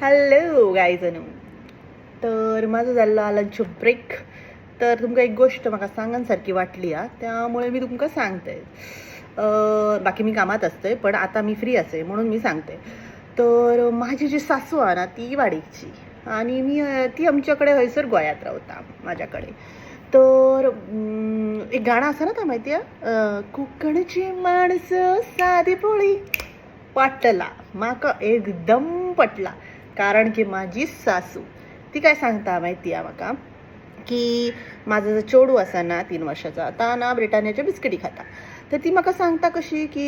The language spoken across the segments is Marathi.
हॅलो गायजनू. तर माझं झालं लंच ब्रेक. तर तुमका एक गोष्ट म्हाका सांगन सारखी वाटली हा, त्यामुळे मी तुमका सांगते. बाकी मी कामात असते, पण आता मी फ्री असे म्हणून मी सांगते. तर माझी जी सासू आहे ना ती वाडीची, आणि ती आमच्याकडे हयसर गोंयात रावता माझ्याकडे. तर एक गाणं असं ना, का माहिती आहे, कोकणची माणसं साधी पोळी. पटला माका, एकदम पटला. कारण की माझी सासू ती काय सांगता माहिती आहे माका, की माझं जो चोडू असा ना 3 वर्षाचा, आता ना ब्रिटानियाच्या बिस्किटी खाता. तर ती म्हाका सांगता कशी की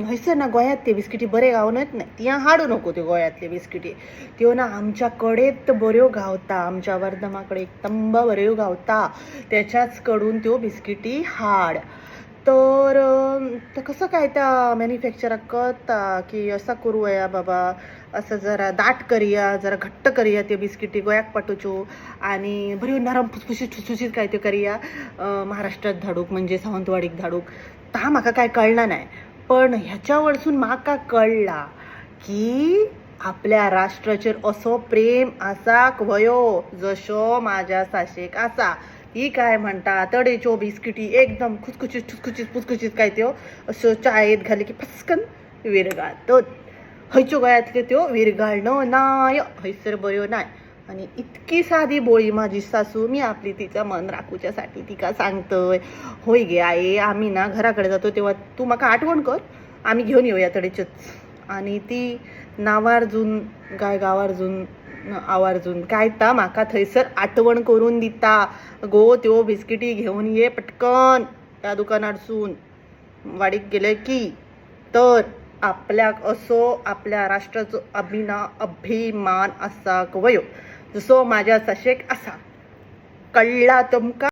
हयसर ना गोंयात ते बिस्किटी बरे गावनत नाही, ती हाडू नको त्यो गोंयातले बिस्किटी. त्यो ना आमच्याकडेच बऱ्यो गावता, आमच्या वर्धमाकडे एक तंबा बऱ्यो गावता, त्याच्याच कडून त्यो बिस्किटी हाड. तर कसं काय त्या मॅन्युफॅक्चराक कळता की असं करूया बाबा, असं जरा दाट करूया, जरा घट्ट करूया ते बिस्किटी गोंयाक पाठवच्यो, आणि बऱ्यो नरम फुसफुशीत फुसफुशीत काय ते करूया, महाराष्ट्रात धाडूक म्हणजे सावंतवाडीक धाडूक. ता म्हाका काय कळना नाही. पण ह्याच्या वरसून म्हाका कळला की आपल्या राष्ट्राचेर असो प्रेम आसाक वयो जशो माझ्या साशेक आसा. ही काय म्हणता, तडेच्यो बिस्किटी एकदम खुसखुशीत खुसखुशीत फुसखुशीत काय त्यो असं चायेत घाले की फस्कन विरगाळतत. हयच्यो गोंयातल्यो त्यो विरगाळणं नाय, हयसर बऱ्यो नाय. आणि इतकी साधी बोळी माझी सासू, मी आपली तिचं मन राखूच्यासाठी तिका सांगतोय, होय गे आई, आम्ही ना घराकडे जातो तेव्हा तू म्हाका आठवण कर, आम्ही घेऊन येऊया तडेच्योच. आणि ती नावारजून काय गावारजून आवारजून काय ता म्हाका थंयसर आठवण करून दिता, गो त्यो बिस्किटी घेऊन ये पटकन त्या दुकानारसून वाडीक गेले की. तर आपल्याक असो आपल्या राष्ट्राचो अभिमान आसाक वयो जसो माझ्या साशेक आसा. कळला तुमका?